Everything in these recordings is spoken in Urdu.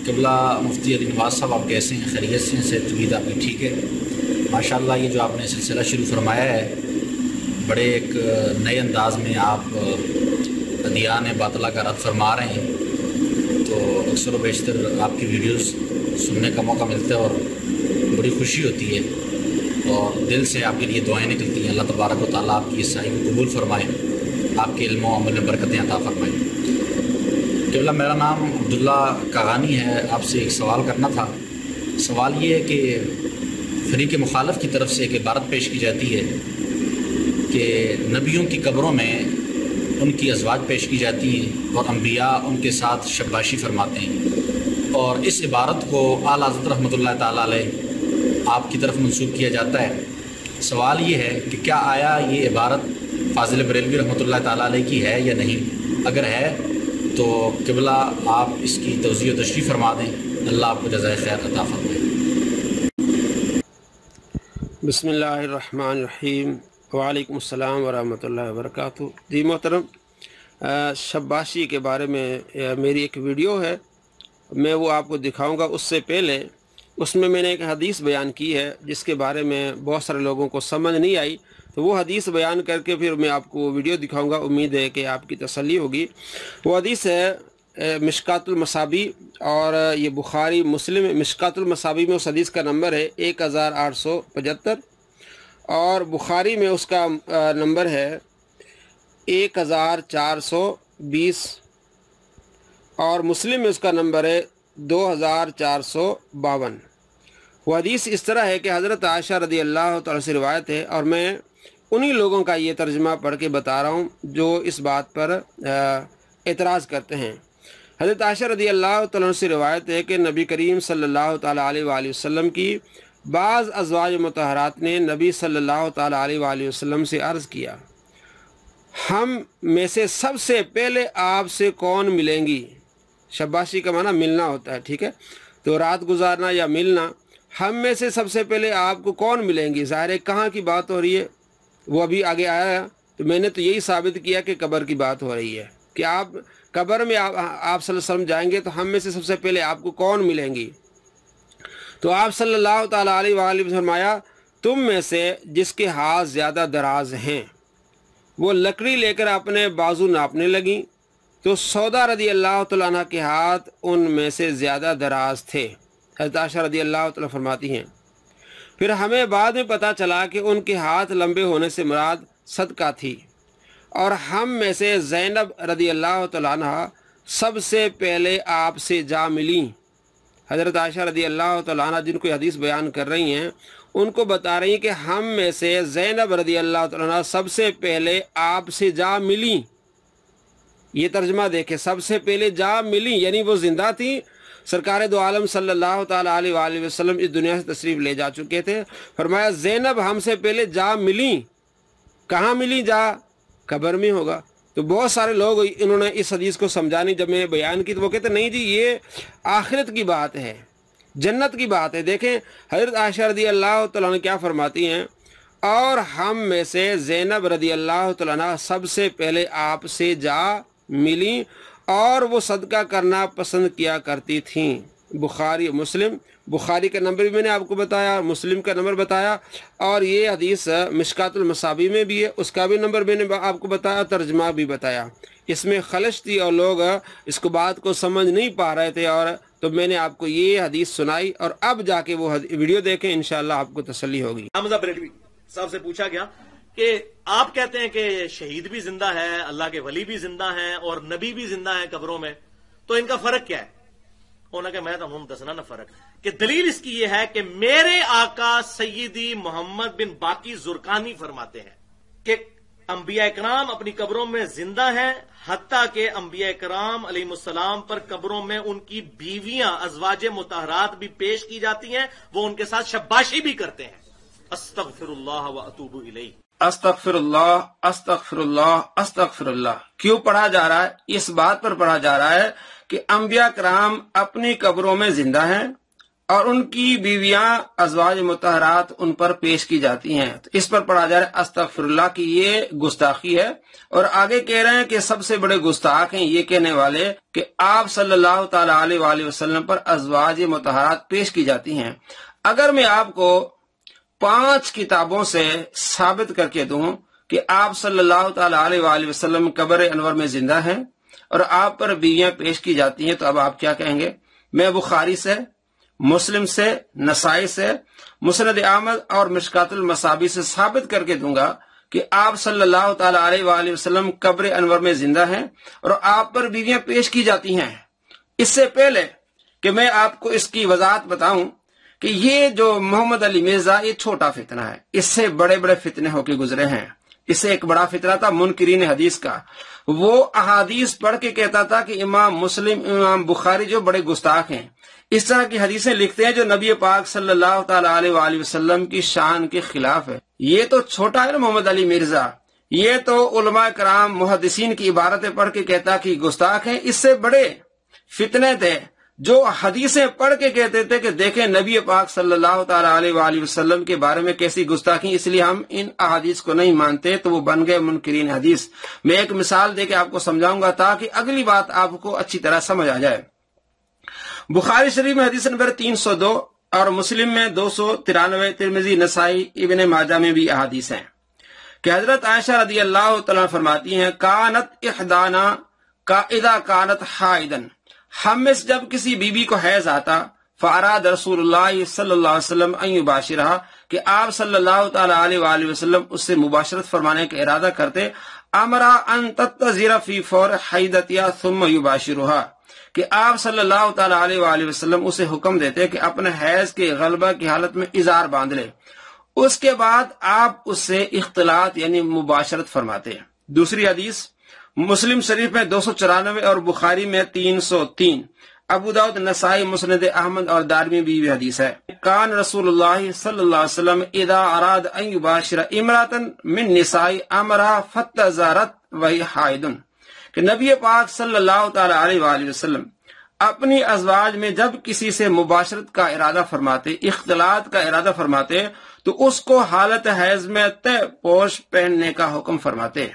قبلہ مفتی علی نواز صاحب آپ کیسے ہیں؟ خیریت سے ہیں؟ صحت طبیعت آپ کی ٹھیک ہے؟ ماشاءاللہ یہ جو آپ نے سلسلہ شروع فرمایا ہے بڑے ایک نئے انداز میں آپ ادیان باطلہ کا رد فرما رہے ہیں، تو اکثر و بیشتر آپ کی ویڈیوز سننے کا موقع ملتا ہے اور بڑی خوشی ہوتی ہے اور دل سے آپ کے لیے دعائیں نکلتی ہیں۔ اللہ تبارک و تعالیٰ آپ کی اس سعی کو قبول فرمائے، آپ کے علم و عمل میں برکتیں عطا فرمائے۔ قبلہ میرا نام عبداللہ کاغانی ہے، آپ سے ایک سوال کرنا تھا۔ سوال یہ ہے کہ فریق مخالف کی طرف سے ایک عبارت پیش کی جاتی ہے کہ نبیوں کی قبروں میں ان کی ازواج پیش کی جاتی ہیں اور انبیاء ان کے ساتھ شباشی فرماتے ہیں، اور اس عبارت کو اعلیٰ حضرت رحمۃ اللہ تعالیٰ علیہ آپ کی طرف منسوب کیا جاتا ہے۔ سوال یہ ہے کہ کیا آیا یہ عبارت فاضل بریلوی رحمۃ اللہ تعالیٰ علیہ کی ہے یا نہیں؟ اگر ہے تو قبلہ آپ اس کی توضیح و تشریح فرما دیں، اللہ آپ کو جزائے خیر عطا فرمائے۔ بسم اللہ الرحمن الرحیم، وعلیکم السلام ورحمۃ اللہ وبرکاتہ۔ جی محترم، شباشی کے بارے میں میری ایک ویڈیو ہے، میں وہ آپ کو دکھاؤں گا۔ اس سے پہلے اس میں نے ایک حدیث بیان کی ہے جس کے بارے میں بہت سارے لوگوں کو سمجھ نہیں آئی، تو وہ حدیث بیان کر کے پھر میں آپ کو ویڈیو دکھاؤں گا۔ امید ہے کہ آپ کی تسلی ہوگی۔ وہ حدیث ہے مشکات المصابی، اور یہ بخاری مسلم مشکات المصابی میں اس حدیث کا نمبر ہے 1875، اور بخاری میں اس کا نمبر ہے 1420، اور مسلم میں اس کا نمبر ہے 2452۔ وہ حدیث اس طرح ہے کہ حضرت عائشہ رضی اللہ تعالیٰ سے روایت ہے، اور میں انہی لوگوں کا یہ ترجمہ پڑھ کے بتا رہا ہوں جو اس بات پر اعتراض کرتے ہیں۔ حضرت عائشہ رضی اللہ تعالیٰ سے روایت ہے کہ نبی کریم صلی اللہ تعالیٰ علیہ وآلہ وسلم کی بعض ازواج مطہرات نے نبی صلی اللہ تعالیٰ علیہ وآلہ وسلم سے عرض کیا، ہم میں سے سب سے پہلے آپ سے کون ملیں گی؟ شباشی کا معنی ملنا ہوتا ہے، ٹھیک ہے؟ تو رات گزارنا یا ملنا۔ ہم میں سے سب سے پہلے آپ کو کون ملیں گی؟ ظاہر ہے کہاں کی بات ہو رہی ہے، وہ ابھی آگے آیا، تو میں نے تو یہی ثابت کیا کہ قبر کی بات ہو رہی ہے کہ آپ قبر میں آپ صلی اللہ علیہ وسلم جائیں گے، تو ہم میں سے سب سے پہلے آپ کو کون ملیں گی؟ تو آپ صلی اللہ تعالیٰ علیہ وآلہ وسلم فرمایا، تم میں سے جس کے ہاتھ زیادہ دراز ہیں۔ وہ لکڑی لے کر اپنے بازو ناپنے لگیں، تو سودا رضی اللہ تعالیٰ عنہ کے ہاتھ ان میں سے زیادہ دراز تھے۔ حضرت عائشہ رضی اللہ تعالیٰ فرماتی ہیں، پھر ہمیں بعد میں پتہ چلا کہ ان کے ہاتھ لمبے ہونے سے مراد صدقہ تھی، اور ہم میں سے زینب رضی اللہ تعالیٰ عنہ سب سے پہلے آپ سے جا ملیں۔ حضرت عائشہ رضی اللہ تعالیٰ عنہ جن کو حدیث بیان کر رہی ہیں، ان کو بتا رہی ہیں کہ ہم میں سے زینب رضی اللہ تعالیٰ عنہ سب سے پہلے آپ سے جا ملیں۔ یہ ترجمہ دیکھیں، سب سے پہلے جا ملیں، یعنی وہ زندہ تھی، سرکار دو عالم صلی اللہ تعالیٰ علیہ وآلہ وسلم اس دنیا سے تشریف لے جا چکے تھے۔ فرمایا زینب ہم سے پہلے جا ملیں۔ کہاں ملی؟ جا قبر میں ہوگا۔ تو بہت سارے لوگ انہوں نے اس حدیث کو سمجھانی جب میں بیان کی، تو وہ کہتے نہیں جی یہ آخرت کی بات ہے، جنت کی بات ہے۔ دیکھیں حضرت عائشہ رضی اللہ تعالیٰ عنہ کیا فرماتی ہیں، اور ہم میں سے زینب رضی اللہ تعالیٰ عنہ سب سے پہلے آپ سے جا ملی، اور وہ صدقہ کرنا پسند کیا کرتی تھیں۔ بخاری مسلم، بخاری کا نمبر بھی میں نے آپ کو بتایا، مسلم کا نمبر بتایا، اور یہ حدیث مشکات المصابی میں بھی ہے، اس کا بھی نمبر میں نے آپ کو بتایا، ترجمہ بھی بتایا۔ اس میں خلش تھی اور لوگ اس کو بات کو سمجھ نہیں پا رہے تھے، اور تو میں نے آپ کو یہ حدیث سنائی، اور اب جا کے وہ ویڈیو دیکھیں، انشاءاللہ آپ کو تسلی ہوگی۔ حمزہ بریلوی صاحب سے پوچھا گیا کہ آپ کہتے ہیں کہ شہید بھی زندہ ہے، اللہ کے ولی بھی زندہ ہیں، اور نبی بھی زندہ ہیں قبروں میں، تو ان کا فرق کیا ہے؟ انہوں نے کہا میں تو ہوں دسنا نہ فرق، کہ دلیل اس کی یہ ہے کہ میرے آقا سیدی محمد بن باقی زرقانی فرماتے ہیں کہ انبیاء اکرام اپنی قبروں میں زندہ ہیں، حتیٰ کہ انبیاء اکرام علیہ السلام پر قبروں میں ان کی بیویاں ازواج مطہرات بھی پیش کی جاتی ہیں، وہ ان کے ساتھ شباشی بھی کرتے ہیں۔ استغفر اللہ و اتوب الیہ۔ استغفر اللہ، استغفر اللہ، استغفر اللہ کیوں پڑھا جا رہا ہے؟ اس بات پر پڑھا جا رہا ہے کہ انبیاء کرام اپنی قبروں میں زندہ ہیں، اور ان کی بیویاں ازواج مطہرات ان پر پیش کی جاتی ہیں۔ تو اس پر پڑھا جا رہا ہے استغفر اللہ کی یہ گستاخی ہے، اور آگے کہہ رہے ہیں کہ سب سے بڑے گستاخ ہیں یہ کہنے والے کہ آپ صلی اللہ تعالی علیہ وآلہ وسلم پر ازواج مطہرات پیش کی جاتی ہیں۔ اگر میں آپ کو 5 کتابوں سے ثابت کر کے دوں کہ آپ صلی اللہ تعالی علیہ وآلہ وسلم قبر انور میں زندہ ہیں اور آپ پر بیویاں پیش کی جاتی ہیں، تو اب آپ کیا کہیں گے؟ میں بخاری سے، مسلم سے، نسائی سے، مسند احمد اور مشکات المصابیح سے ثابت کر کے دوں گا کہ آپ صلی اللہ تعالی علیہ وآلہ وسلم قبر انور میں زندہ ہیں اور آپ پر بیویاں پیش کی جاتی ہیں۔ اس سے پہلے کہ میں آپ کو اس کی وضاحت بتاؤں کہ یہ جو محمد علی مرزا یہ چھوٹا فتنہ ہے، اس سے بڑے بڑے فتنے ہو کے گزرے ہیں۔ اس سے ایک بڑا فتنہ تھا منکرین حدیث کا، وہ احادیث پڑھ کے کہتا تھا کہ امام مسلم، امام بخاری جو بڑے گستاخ ہیں، اس طرح کی حدیثیں لکھتے ہیں جو نبی پاک صلی اللہ تعالی علیہ وآلہ وسلم کی شان کے خلاف ہے۔ یہ تو چھوٹا ہے نا محمد علی مرزا، یہ تو علماء کرام محدثین کی عبارتیں پڑھ کے کہتا کہ گستاخ ہیں۔ اس سے بڑے فتنے تھے جو حدیثیں پڑھ کے کہتے تھے کہ دیکھیں نبی پاک صلی اللہ تعالی علیہ وآلہ وسلم کے بارے میں کیسی گستاخی، اس لیے ہم ان احادیث کو نہیں مانتے، تو وہ بن گئے منکرین حدیث۔ میں ایک مثال دے کے آپ کو سمجھاؤں گا تاکہ اگلی بات آپ کو اچھی طرح سمجھ آ جائے۔ بخاری شریف میں حدیث نمبر 302 اور مسلم میں 293، ترمذی، نسائی، ابن ماجہ میں بھی احادیث ہیں کہ حضرت عائشہ رضی اللہ تعالیٰ فرماتی ہیں کانت احدانا کا اذا کانت حائدن، ہم میں سے جب کسی بیوی کو حیض آتا، فاراد رسول اللہ صلی اللہ علیہ وسلم ان یباشرہا، کہ آپ صلی اللہ تعالی علیہ وآلہ وسلم اس سے مباشرت فرمانے کا ارادہ کرتے، امرا ان تتزر فی فور حیدتیا ثم یباشرہا، کہ آپ صلی اللہ تعالی علیہ وآلہ وسلم اسے حکم دیتے کہ اپنے حیض کے غلبہ کی حالت میں ازار باندھ لے، اس کے بعد آپ اس سے اختلاط یعنی مباشرت فرماتے۔ دوسری حدیث مسلم شریف میں 294 اور بخاری میں 303، ابو داؤد، نسائی، مسند احمد اور دارمی بھی حدیث ہے۔ کان رسول اللہ صلی اللہ علیہ وسلم اذا اراد ان یباشر امرأۃ من نساء امرها فتزارت وہی حائض، کہ نبی پاک صلی اللہ تعالی علیہ وآلہ وسلم اپنی ازواج میں جب کسی سے مباشرت کا ارادہ فرماتے، اختلاط کا ارادہ فرماتے، تو اس کو حالت حیض میں تہ پوش پہننے کا حکم فرماتے۔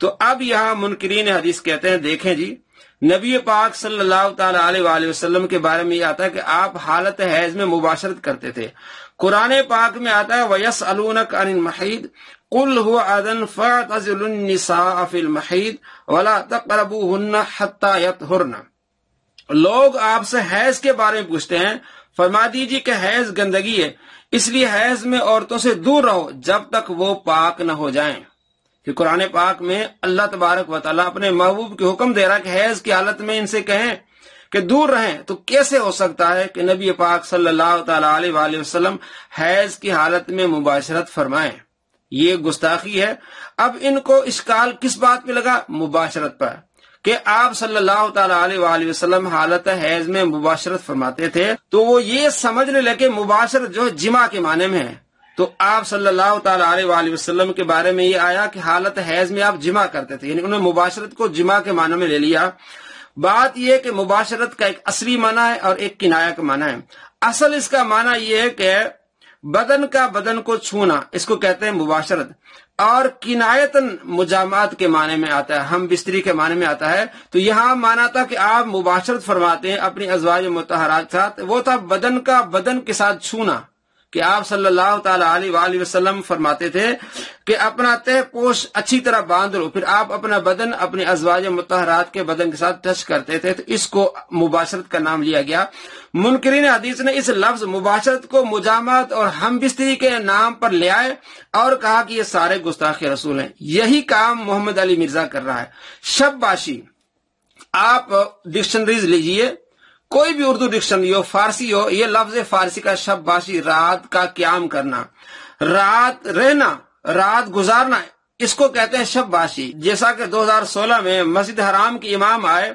تو اب یہاں منکرین حدیث کہتے ہیں دیکھیں جی، نبی پاک صلی اللہ تعالی علیہ وآلہ وسلم کے بارے میں یہ آتا ہے کہ آپ حالت حیض میں مباشرت کرتے تھے۔ قرآن پاک میں آتا ہے وَيَسْأَلُونَكَ عَنِ الْمَحِيضِ قُلْ هُوَ أَذًى فَاعْتَزِلُوا النِّسَاءَ فِي الْمَحِيضِ وَلَا تَقْرَبُوهُنَّ حَتَّى يَطْهُرْنَ، لوگ آپ سے حیض کے بارے میں پوچھتے ہیں، فرما دیجیے کہ حیض گندگی ہے، اس لیے حیض میں عورتوں سے دور رہو جب تک وہ پاک نہ ہو جائیں۔ کہ قرآن پاک میں اللہ تبارک و تعالیٰ اپنے محبوب کے حکم دے رہا کہ حیض کی حالت میں ان سے کہیں کہ دور رہیں، تو کیسے ہو سکتا ہے کہ نبی پاک صلی اللہ تعالی علیہ وآلہ وسلم حیض کی حالت میں مباشرت فرمائیں؟ یہ گستاخی ہے۔ اب ان کو اشکال کس بات پہ لگا؟ مباشرت پر، کہ آپ صلی اللہ تعالی علیہ وآلہ وسلم حالت حیض میں مباشرت فرماتے تھے، تو وہ یہ سمجھنے لگے مباشرت جو جمع کے معنی میں ہے، تو آپ صلی اللہ تعالی علیہ وآلہ وسلم کے بارے میں یہ آیا کہ حالت حیض میں آپ جمع کرتے تھے، یعنی انہوں نے مباشرت کو جمع کے معنی میں لے لیا۔ بات یہ ہے کہ مباشرت کا ایک اصلی معنی ہے اور ایک کنایہ کا معنی ہے۔ اصل اس کا معنی یہ ہے کہ بدن کا بدن کو چھونا، اس کو کہتے ہیں مباشرت، اور کنایتاً مجامعات کے معنی میں آتا ہے، ہم بستری کے معنی میں آتا ہے۔ تو یہاں مانا تھا کہ آپ مباشرت فرماتے ہیں اپنی ازواج مطہرات کے ساتھ، وہ تھا بدن کا بدن کے ساتھ چھونا، کہ آپ صلی اللہ تعالی علیہ وآلہ وسلم فرماتے تھے کہ اپنا تہ پوش اچھی طرح باندھ لو، پھر آپ اپنا بدن اپنے ازواج مطہرات کے بدن کے ساتھ ٹچ کرتے تھے، تو اس کو مباشرت کا نام لیا گیا۔ منکرین حدیث نے اس لفظ مباشرت کو مجامعت اور ہم بستری کے نام پر لے آئے اور کہا کہ یہ سارے گستاخ رسول ہیں۔ یہی کام محمد علی مرزا کر رہا ہے۔ شب باشی، آپ ڈکشنریز لیجئے، کوئی بھی اردو ڈکشنری ہو، فارسی ہو، یہ لفظ فارسی کا شب باشی، رات کا قیام کرنا، رات رہنا، رات گزارنا، اس کو کہتے ہیں شب باشی۔ جیسا کہ 2016 میں مسجد حرام کے امام آئے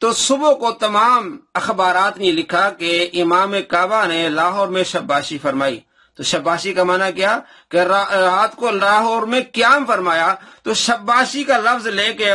تو صبح کو تمام اخبارات نے لکھا کہ امام کعبہ نے لاہور میں شب باشی فرمائی۔ تو شب باشی کا معنی کیا کہ رات کو لاہور میں قیام فرمایا۔ تو شب باشی کا لفظ لے کے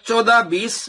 1420,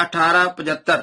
1875।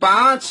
5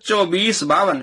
2452।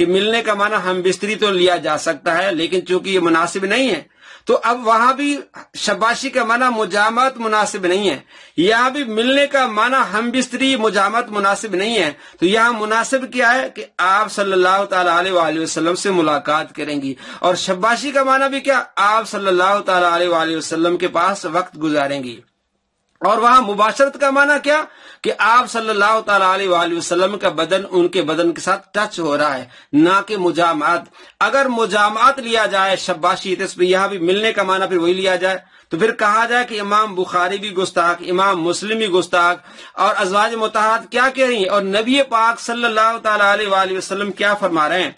کہ ملنے کا معنی ہم بستری تو لیا جا سکتا ہے، لیکن چونکہ یہ مناسب نہیں ہے تو اب وہاں بھی شباشی کا معنی مجامعت مناسب نہیں ہے، یہاں بھی ملنے کا معنی ہم بستری مجامعت مناسب نہیں ہے، تو یہاں مناسب کیا ہے کہ آپ صلی اللہ تعالی علیہ وآلہ وسلم سے ملاقات کریں گی، اور شباشی کا معنی بھی کیا، آپ صلی اللہ تعالی علیہ وآلہ وسلم کے پاس وقت گزاریں گی، اور وہاں مباشرت کا معنی کیا کہ آپ صلی اللہ تعالی علیہ وآلہ وسلم کا بدن ان کے بدن کے ساتھ ٹچ ہو رہا ہے، نہ کہ مجامعات۔ اگر مجامعات لیا جائے شباشی تو اس پہ یہاں بھی ملنے کا معنی پھر وہی لیا جائے، تو پھر کہا جائے کہ امام بخاری بھی گستاخ، امام مسلم بھی گستاخ، اور ازواج مطہرات کیا کہہ رہی ہیں، اور نبی پاک صلی اللہ تعالی علیہ وآلہ وسلم کیا فرما رہے ہیں،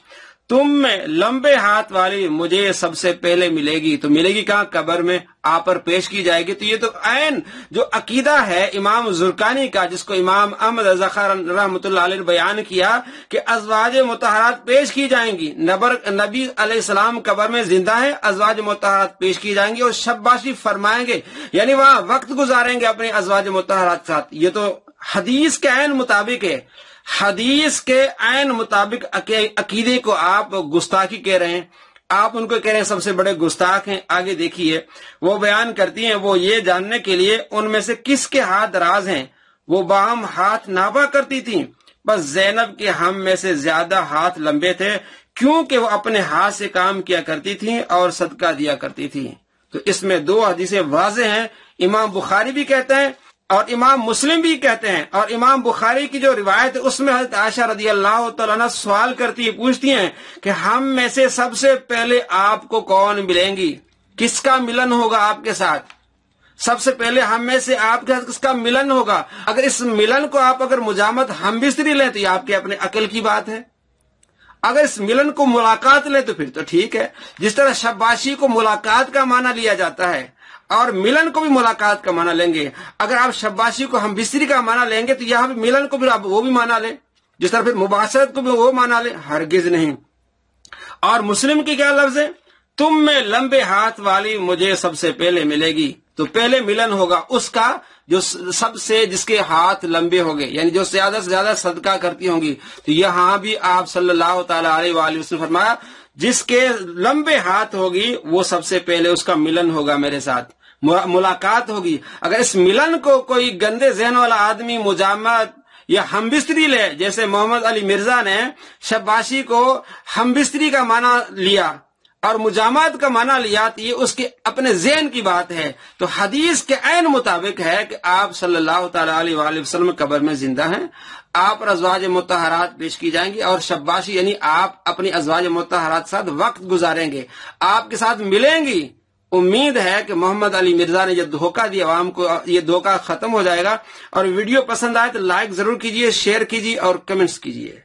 تم میں لمبے ہاتھ والی مجھے سب سے پہلے ملے گی، تو ملے گی کہاں، قبر میں آپ پر پیش کی جائے گی۔ تو یہ تو عین جو عقیدہ ہے امام زرقانی کا، جس کو امام احمد رضا خان رحمۃ اللہ علیہ نے بیان کیا کہ ازواج مطہرات پیش کی جائیں گی، نبی علیہ السلام قبر میں زندہ ہیں، ازواج مطہرات پیش کی جائیں گی اور شباشی فرمائیں گے، یعنی وہاں وقت گزاریں گے اپنے ازواج مطہرات کے ساتھ۔ یہ تو حدیث کے عین مطابق ہے، حدیث کے عین مطابق عقیدے کو آپ گستاخی کہہ رہے ہیں، آپ ان کو کہہ رہے ہیں سب سے بڑے گستاخ ہیں۔ آگے دیکھیے وہ بیان کرتی ہیں، وہ یہ جاننے کے لیے ان میں سے کس کے ہاتھ دراز ہیں، وہ باہم ہاتھ ناپا کرتی تھیں، بس زینب کے ہم میں سے زیادہ ہاتھ لمبے تھے، کیونکہ وہ اپنے ہاتھ سے کام کیا کرتی تھیں اور صدقہ دیا کرتی تھیں۔ تو اس میں دو حدیثیں واضح ہیں، امام بخاری بھی کہتے ہیں اور امام مسلم بھی کہتے ہیں، اور امام بخاری کی جو روایت ہے اس میں حضرت عائشہ رضی اللہ تعالیٰ عنہ سوال کرتی ہے، پوچھتی ہیں کہ ہم میں سے سب سے پہلے آپ کو کون ملیں گی، کس کا ملن ہوگا آپ کے ساتھ، سب سے پہلے ہم میں سے آپ کے ساتھ کس کا ملن ہوگا۔ اگر اس ملن کو آپ اگر مجامت ہم بستری لیں تو یہ آپ کے اپنے عقل کی بات ہے، اگر اس ملن کو ملاقات لیں تو پھر تو ٹھیک ہے۔ جس طرح شباشی کو ملاقات کا معنی لیا جاتا ہے اور ملن کو بھی ملاقات کا معنی لیں گے، اگر آپ شباشی کو ہم بستری کا معنی لیں گے تو یہاں بھی ملن کو بھی آپ وہ بھی معنی لیں، جس طرح پھر مباشرت کو بھی وہ معنی لیں، ہرگز نہیں۔ اور مسلم کی کیا لفظ ہے، تم میں لمبے ہاتھ والی مجھے سب سے پہلے ملے گی، تو پہلے ملن ہوگا اس کا جو سب سے جس کے ہاتھ لمبے ہوں گے، یعنی جو زیادہ سے زیادہ صدقہ کرتی ہوں گی۔ تو یہاں بھی آپ صلی اللہ تعالی علیہ وآلہ وسلم فرمایا جس کے لمبے ہاتھ ہوگی وہ سب سے پہلے اس کا ملن ہوگا، میرے ساتھ ملاقات ہوگی۔ اگر اس ملن کو کوئی گندے ذہن والا آدمی مجامعت یا ہم بستری لے، جیسے محمد علی مرزا نے شباشی کو ہم بستری کا معنی لیا اور مجامعت کا معنی لیا، تو یہ اس کے اپنے ذہن کی بات ہے۔ تو حدیث کے عین مطابق ہے کہ آپ صلی اللہ تعالی علیہ وآلہ وسلم قبر میں زندہ ہیں، آپ پر ازواج مطہرات پیش کی جائیں گی، اور شباشی یعنی آپ اپنی ازواج مطہرات کے ساتھ وقت گزاریں گے، آپ کے ساتھ ملیں گی۔ امید ہے کہ محمد علی مرزا نے یہ دھوکہ دیا عوام کو، یہ دھوکہ ختم ہو جائے گا۔ اور ویڈیو پسند آئے تو لائک ضرور کیجئے، شیئر کیجئے اور کمنٹس کیجئے۔